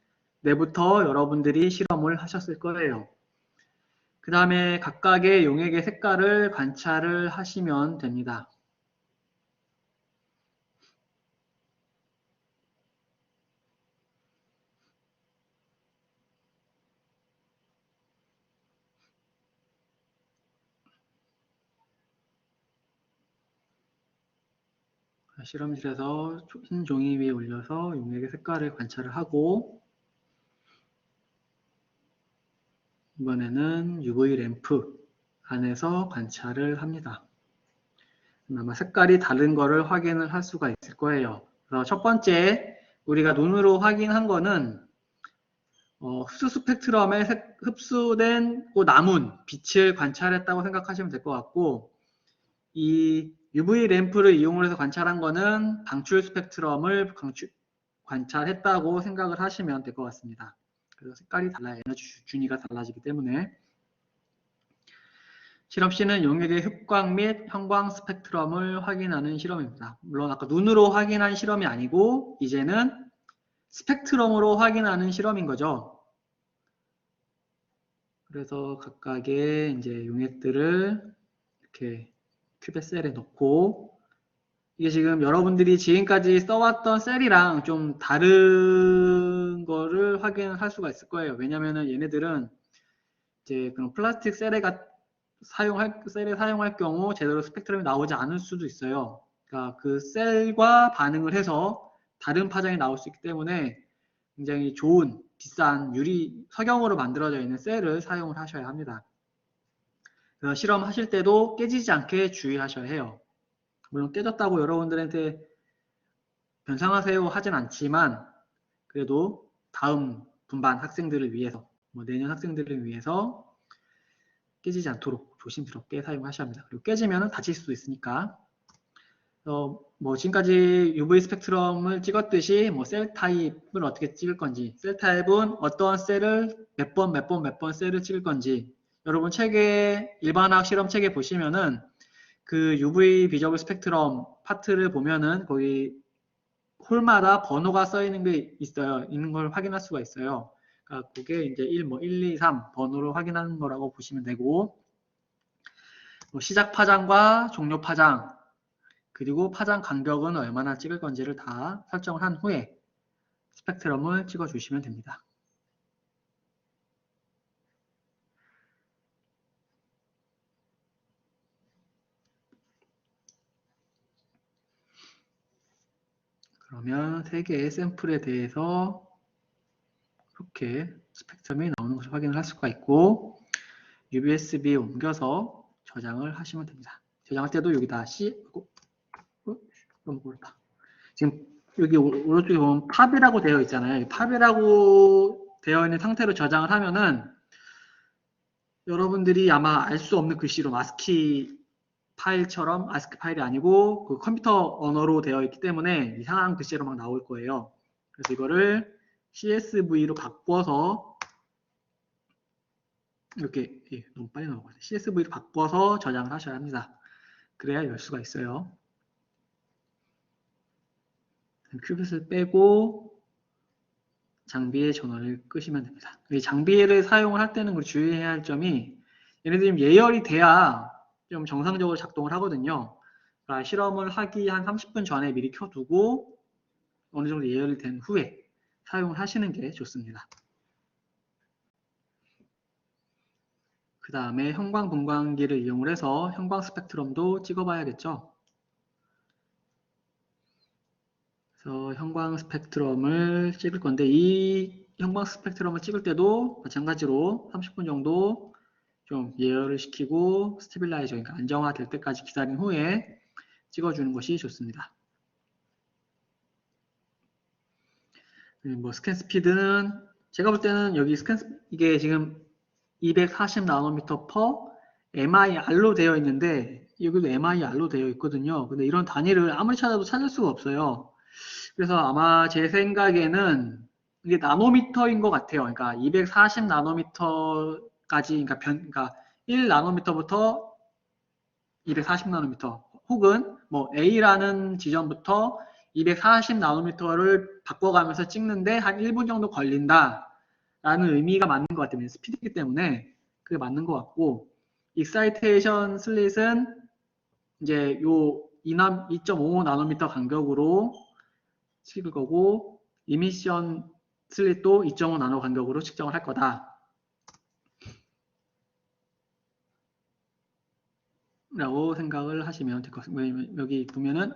내부터 여러분들이 실험을 하셨을 거예요. 그 다음에 각각의 용액의 색깔을 관찰을 하시면 됩니다. 실험실에서 흰 종이 위에 올려서 용액의 색깔을 관찰을 하고, 이번에는 UV 램프 안에서 관찰을 합니다. 아마 색깔이 다른 거를 확인을 할 수가 있을 거예요. 그래서 첫 번째 우리가 눈으로 확인한 거는 흡수 스펙트럼에 흡수된 남은 빛을 관찰했다고 생각하시면 될 것 같고, 이 UV 램프를 이용해서 관찰한 거는 방출 스펙트럼을 관찰했다고 생각을 하시면 될 것 같습니다. 그래서 색깔이 달라요. 에너지 준위가 달라지기 때문에. 실험 C는 용액의 흡광 및 형광 스펙트럼을 확인하는 실험입니다. 물론 아까 눈으로 확인한 실험이 아니고 이제는 스펙트럼으로 확인하는 실험인 거죠. 그래서 각각의 이제 용액들을 이렇게 큐벳 셀에 넣고, 이게 지금 여러분들이 지금까지 써왔던 셀이랑 좀 다른 거를 확인할 수가 있을 거예요. 왜냐면은 얘네들은 이제 그런 플라스틱 셀에 사용할 경우 제대로 스펙트럼이 나오지 않을 수도 있어요. 그러니까 그 셀과 반응을 해서 다른 파장이 나올 수 있기 때문에 굉장히 좋은 비싼 유리 석영으로 만들어져 있는 셀을 사용을 하셔야 합니다. 그래서 실험하실 때도 깨지지 않게 주의하셔야 해요. 물론 깨졌다고 여러분들한테 변상하세요 하진 않지만 그래도 다음 분반 학생들을 위해서, 내년 학생들을 위해서 깨지지 않도록 조심스럽게 사용하셔야 합니다. 그리고 깨지면 다칠 수도 있으니까. 지금까지 UV 스펙트럼을 찍었듯이 셀 타입을 어떻게 찍을 건지, 셀 타입은 어떠한 셀을 몇 번 셀을 찍을 건지, 여러분 책에, 일반학 실험 책에 보시면은 그 UV 비저블 스펙트럼 파트를 보면은 거기 홀마다 번호가 써 있는 게 있는 걸 확인할 수가 있어요. 그러니까 그게 이제 1, 2, 3 번호로 확인하는 거라고 보시면 되고, 시작 파장과 종료 파장, 그리고 파장 간격은 얼마나 찍을 건지를 다 설정을 한 후에 스펙트럼을 찍어주시면 됩니다. 그러면 3개의 샘플에 대해서 이렇게 스펙트럼이 나오는 것을 확인을 할 수가 있고, USB에 옮겨서 저장을 하시면 됩니다. 저장할 때도 여기다 너무 멀다. 지금 여기 오른쪽에 보면 팝이라고 되어 있잖아요. 팝이라고 되어 있는 상태로 저장을 하면은 여러분들이 아마 알 수 없는 글씨로 ASCII 파일처럼, ASCII 파일이 아니고 그 컴퓨터 언어로 되어 있기 때문에 이상한 글씨로 막 나올 거예요. 그래서 이거를 CSV로 바꿔서 이렇게, 너무 빨리 나오거든요. CSV로 바꿔서 저장을 하셔야 합니다. 그래야 열 수가 있어요. 큐빗을 빼고 장비의 전원을 끄시면 됩니다. 이 장비를 사용을 할 때는 주의해야 할 점이, 얘네들이 예열이 돼야 좀 정상적으로 작동을 하거든요. 그러니까 실험을 하기 한 30분 전에 미리 켜두고 어느 정도 예열이 된 후에 사용을 하시는 게 좋습니다. 그 다음에 형광 분광기를 이용을 해서 형광 스펙트럼도 찍어봐야겠죠. 그래서 형광 스펙트럼을 찍을 건데, 이 형광 스펙트럼을 찍을 때도 마찬가지로 30분 정도 좀 예열을 시키고 스테빌라이저, 그러니까 안정화될 때까지 기다린 후에 찍어주는 것이 좋습니다. 스캔 스피드는 제가 볼 때는 여기 이게 지금 240 나노미터 퍼 MIR로 되어 있는데 여기도 MIR로 되어 있거든요. 근데 이런 단위를 아무리 찾아도 찾을 수가 없어요. 그래서 아마 제 생각에는 이게 나노미터인 것 같아요. 그러니까 240 나노미터까지, 그러니까 1 나노미터부터 240 나노미터, 혹은 A라는 지점부터 240 나노미터를 바꿔가면서 찍는데 한 1분 정도 걸린다 라는 의미가 맞는 것 같아요. 스피드이기 때문에 그게 맞는 것 같고, 익사이테이션 슬릿은 이제 요 2.5 나노미터 간격으로 찍을 거고, 이미션 슬릿도 2.5 나노 간격으로 측정을 할 거다 라고 생각을 하시면 될 것 같습니다. 여기 보면은,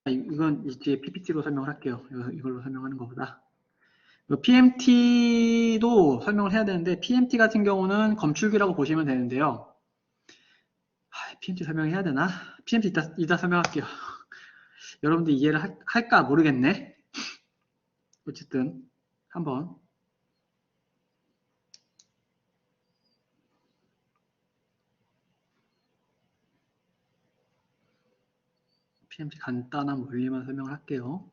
이건 이제 PPT로 설명을 할게요. 이걸로 설명하는 것보다. PMT도 설명을 해야 되는데, PMT 같은 경우는 검출기라고 보시면 되는데요. PMT 설명해야 되나? PMT 이따 설명할게요. 여러분들 이해를 할까 모르겠네. 어쨌든 한번 PMT 간단한 원리만 설명을 할게요.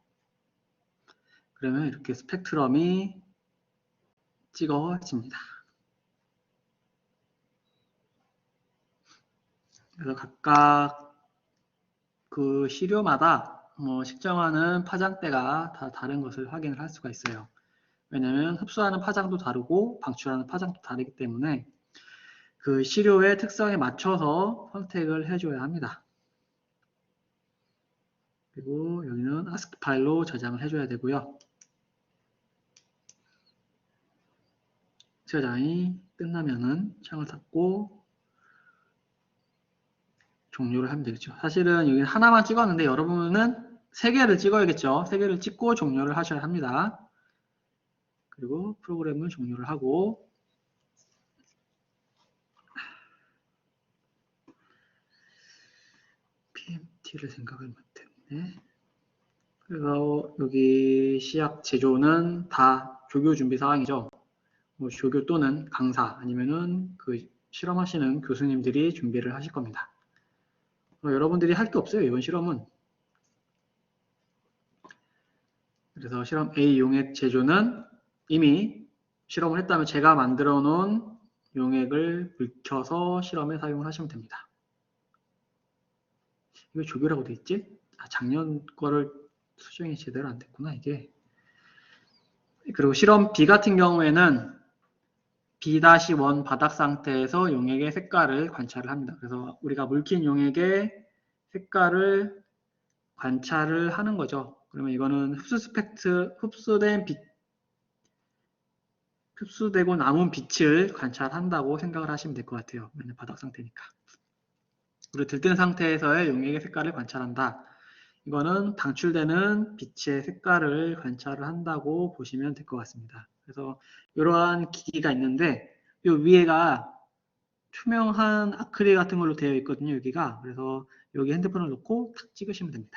그러면 이렇게 스펙트럼이 찍어집니다. 그래서 각각 그 시료마다 측정하는 파장대가 다 다른 것을 확인을 할 수가 있어요. 왜냐하면 흡수하는 파장도 다르고 방출하는 파장도 다르기 때문에 그 시료의 특성에 맞춰서 선택을 해줘야 합니다. 그리고 여기는 ASCII 파일로 저장을 해줘야 되고요. 저장이 끝나면은 창을 닫고 종료를 하면 되겠죠. 사실은 여기 하나만 찍었는데 여러분은 3개를 찍어야겠죠. 3개를 찍고 종료를 하셔야 합니다. 그리고 프로그램을 종료를 하고 PMT를 생각을 못했네. 그래서 여기 시약 제조는 다 조교 준비 사항이죠. 조교 또는 강사 아니면은 그 실험하시는 교수님들이 준비를 하실 겁니다. 여러분들이 할 게 없어요. 이번 실험은. 그래서 실험 A 용액 제조는 이미 실험을 했다면 제가 만들어 놓은 용액을 붉혀서 실험에 사용을 하시면 됩니다. 이거 조교라고 돼 있지? 작년 거를 수정이 제대로 안 됐구나 이게. 그리고 실험 B 같은 경우에는 B-1 바닥 상태에서 용액의 색깔을 관찰을 합니다. 그래서 우리가 물킨 용액의 색깔을 관찰을 하는 거죠. 그러면 이거는 흡수되고 남은 빛을 관찰한다고 생각을 하시면 될 것 같아요. 왜냐면 바닥 상태니까. 그리고 들뜬 상태에서의 용액의 색깔을 관찰한다. 이거는 방출되는 빛의 색깔을 관찰을 한다고 보시면 될 것 같습니다. 그래서 이러한 기기가 있는데 이 위에가 투명한 아크릴 같은 걸로 되어 있거든요. 여기가. 그래서 여기 핸드폰을 놓고 탁 찍으시면 됩니다.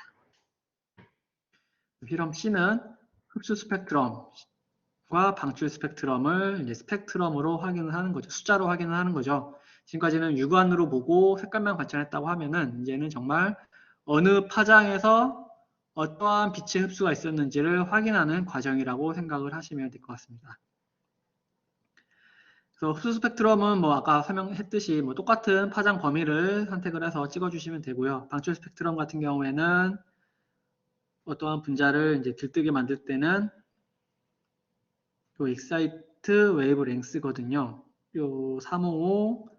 실험 C는 흡수 스펙트럼과 방출 스펙트럼을 이제 스펙트럼으로 확인을 하는 거죠. 숫자로 확인을 하는 거죠. 지금까지는 육안으로 보고 색깔만 관찰했다고 하면은 이제는 정말 어느 파장에서 어떠한 빛의 흡수가 있었는지를 확인하는 과정이라고 생각을 하시면 될 것 같습니다. 그래서 흡수 스펙트럼은 아까 설명했듯이 똑같은 파장 범위를 선택을 해서 찍어주시면 되고요. 방출 스펙트럼 같은 경우에는 어떠한 분자를 이제 들뜨게 만들 때는 요 익사이트 웨이브 랭스거든요. 요 355,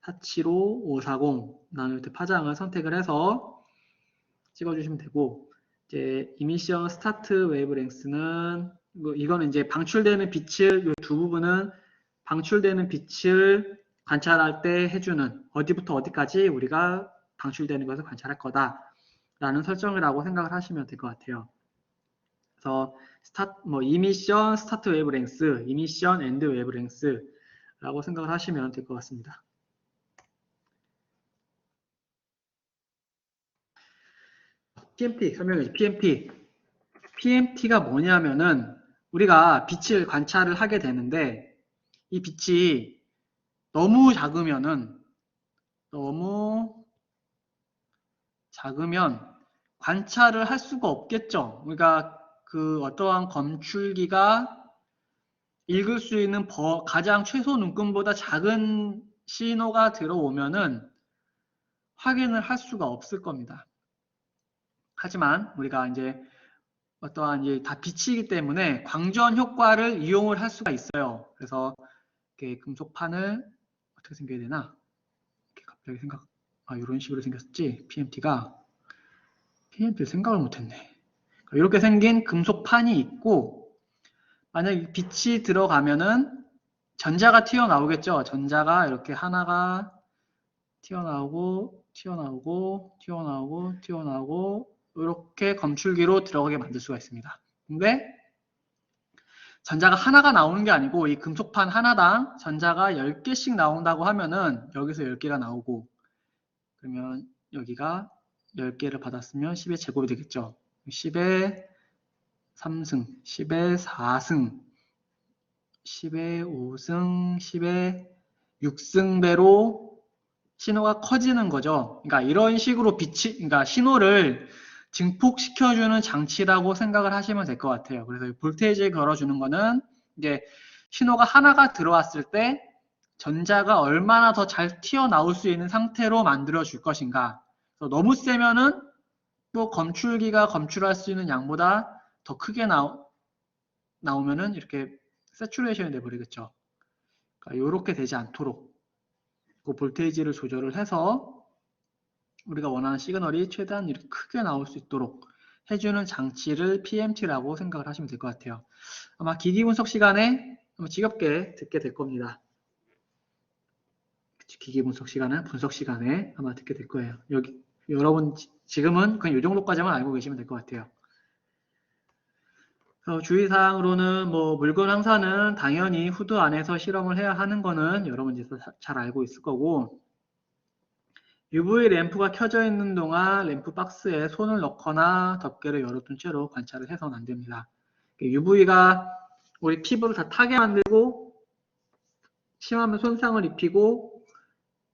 475, 540 나눌 때 파장을 선택을 해서 찍어주시면 되고, 이제 이미션 스타트 웨이브 랭스는 이거는 이제 방출되는 빛을 이 두 부분은 방출되는 빛을 관찰할 때 해주는 어디부터 어디까지 우리가 방출되는 것을 관찰할 거다라는 설정이라고 생각을 하시면 될 것 같아요. 그래서 이미션 스타트 웨이브 랭스, 이미션 엔드 웨이브 랭스라고 생각을 하시면 될 것 같습니다. PMT 설명해야지. PMT가 뭐냐면은 우리가 빛을 관찰을 하게 되는데 이 빛이 너무 작으면 관찰을 할 수가 없겠죠. 그러니까 그 어떠한 검출기가 읽을 수 있는 가장 최소 눈금보다 작은 신호가 들어오면은 확인을 할 수가 없을 겁니다. 하지만 우리가 이제 어떠한 다 빛이기 때문에 광전 효과를 이용을 할 수가 있어요. 그래서 이렇게 금속판을 어떻게 생겨야 되나? 이렇게 갑자기 이런 식으로 생겼지. PMT를 생각을 못했네. 이렇게 생긴 금속판이 있고 만약 빛이 들어가면은 전자가 튀어나오겠죠. 전자가 이렇게 하나가 튀어나오고 이렇게 검출기로 들어가게 만들 수가 있습니다. 근데 전자가 하나가 나오는 게 아니고 이 금속판 하나당 전자가 10개씩 나온다고 하면은 여기서 10개가 나오고, 그러면 여기가 10개를 받았으면 10의 제곱이 되겠죠. 10의 3승, 10의 4승, 10의 5승, 10의 6승배로 신호가 커지는 거죠. 그러니까 이런 식으로 그러니까 신호를 증폭시켜주는 장치라고 생각을 하시면 될 것 같아요. 그래서 볼테이지를 걸어주는 거는 이제 신호가 하나가 들어왔을 때 전자가 얼마나 더 잘 튀어나올 수 있는 상태로 만들어 줄 것인가. 그래서 너무 세면은 또 검출기가 검출할 수 있는 양보다 더 크게 나오면은 이렇게 세츄레이션이 돼버리겠죠. 그러니까 이렇게 되지 않도록 그 볼테이지를 조절을 해서 우리가 원하는 시그널이 최대한 이렇게 크게 나올 수 있도록 해주는 장치를 PMT라고 생각을 하시면 될 것 같아요. 아마 기기 분석 시간에 지겹게 듣게 될 겁니다. 기기 분석 시간에 아마 듣게 될 거예요. 여기 여러분 지금은 그냥 이 정도까지만 알고 계시면 될 것 같아요. 주의사항으로는 뭐 물건 항사는 당연히 후드 안에서 실험을 해야 하는 거는 여러분 이제 잘 알고 있을 거고, UV 램프가 켜져 있는 동안 램프 박스에 손을 넣거나 덮개를 열어둔 채로 관찰을 해서는 안 됩니다. UV가 우리 피부를 다 타게 만들고 심하면 손상을 입히고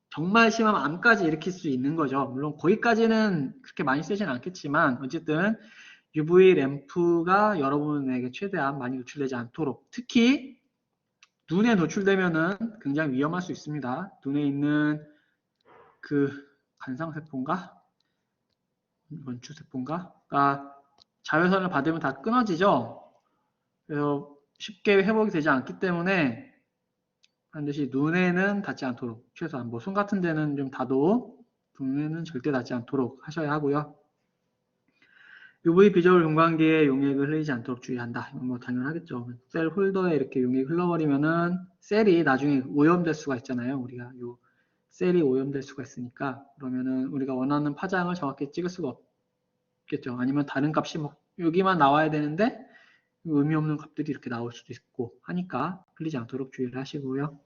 정말 심하면 암까지 일으킬 수 있는 거죠. 물론 거기까지는 그렇게 많이 쓰지는 않겠지만 어쨌든 UV 램프가 여러분에게 최대한 많이 노출되지 않도록, 특히 눈에 노출되면은 굉장히 위험할 수 있습니다. 눈에 있는 그 간상세포인가? 원추세포인가?가 자외선을 받으면 다 끊어지죠. 그래서 쉽게 회복이 되지 않기 때문에 반드시 눈에는 닿지 않도록, 최소한 뭐 손 같은 데는 좀 닿도 눈에는 절대 닿지 않도록 하셔야 하고요. UV 비저울 용광기에 용액을 흘리지 않도록 주의한다. 이건 뭐 당연하겠죠. 셀 홀더에 이렇게 용액이 흘러버리면은 셀이 나중에 오염될 수가 있잖아요. 우리가 요 셀이 오염될 수가 있으니까, 그러면은 우리가 원하는 파장을 정확히 찍을 수가 없겠죠. 아니면 다른 값이 뭐 여기만 나와야 되는데 의미 없는 값들이 이렇게 나올 수도 있고 하니까 흘리지 않도록 주의를 하시고요.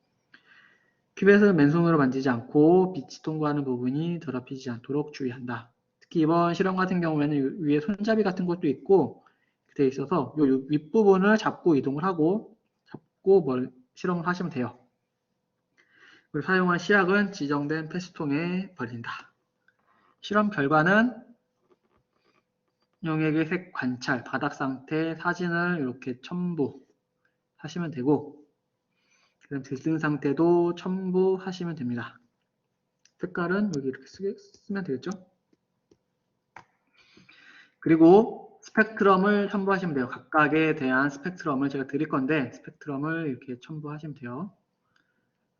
큐벳은 맨손으로 만지지 않고 빛이 통과하는 부분이 더럽히지 않도록 주의한다. 특히 이번 실험 같은 경우에는 위에 손잡이 같은 것도 있고 돼 있어서 이 윗부분을 잡고 이동을 하고 잡고 실험을 하시면 돼요. 그리고 사용한 시약은 지정된 페스통에 버린다. 실험 결과는 용액의 색 관찰, 바닥 상태 사진을 이렇게 첨부하시면 되고, 그럼 들뜬 상태도 첨부하시면 됩니다. 색깔은 여기 이렇게 쓰면 되겠죠? 그리고 스펙트럼을 첨부하시면 돼요. 각각에 대한 스펙트럼을 제가 드릴 건데 스펙트럼을 이렇게 첨부하시면 돼요.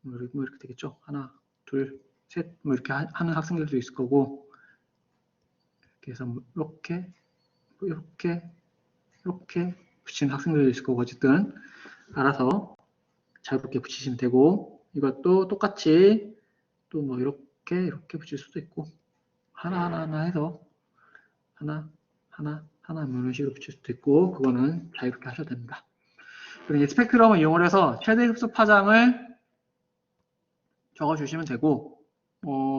뭐 이렇게 되겠죠? 하나, 둘, 셋, 뭐 이렇게 하는 학생들도 있을 거고, 이렇게 해서 이렇게 붙이는 학생들도 있을 거고, 어쨌든 알아서 자유롭게 붙이시면 되고, 이것도 똑같이 또 뭐 이렇게 붙일 수도 있고, 하나 해서 하나 뭐 이런 식으로 붙일 수도 있고, 그거는 자유롭게 하셔도 됩니다. 그리고 이제 스펙트럼을 이용을 해서 최대 흡수 파장을 적어주시면 되고,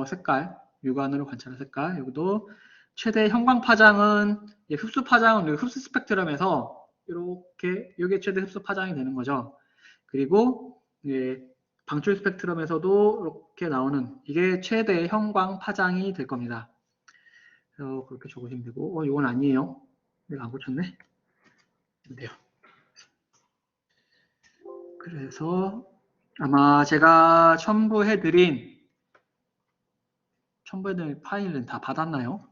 색깔, 육안으로 관찰한 색깔, 여기도 최대 형광 파장은, 흡수 파장은 흡수 스펙트럼에서 이렇게, 이게 최대 흡수 파장이 되는 거죠. 그리고 방출 스펙트럼에서도 이렇게 나오는, 이게 최대 형광 파장이 될 겁니다. 그래서 그렇게 적으시면 되고, 이건 아니에요. 내가 안 고쳤네. 돼요. 그래서 아마 제가 첨부해드린 파일은 다 받았나요?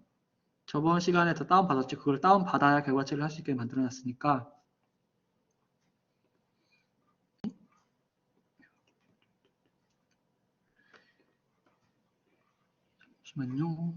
저번 시간에 다 다운받았죠. 그걸 다운받아야 결과치를 할 수 있게 만들어놨으니까. 잠시만요.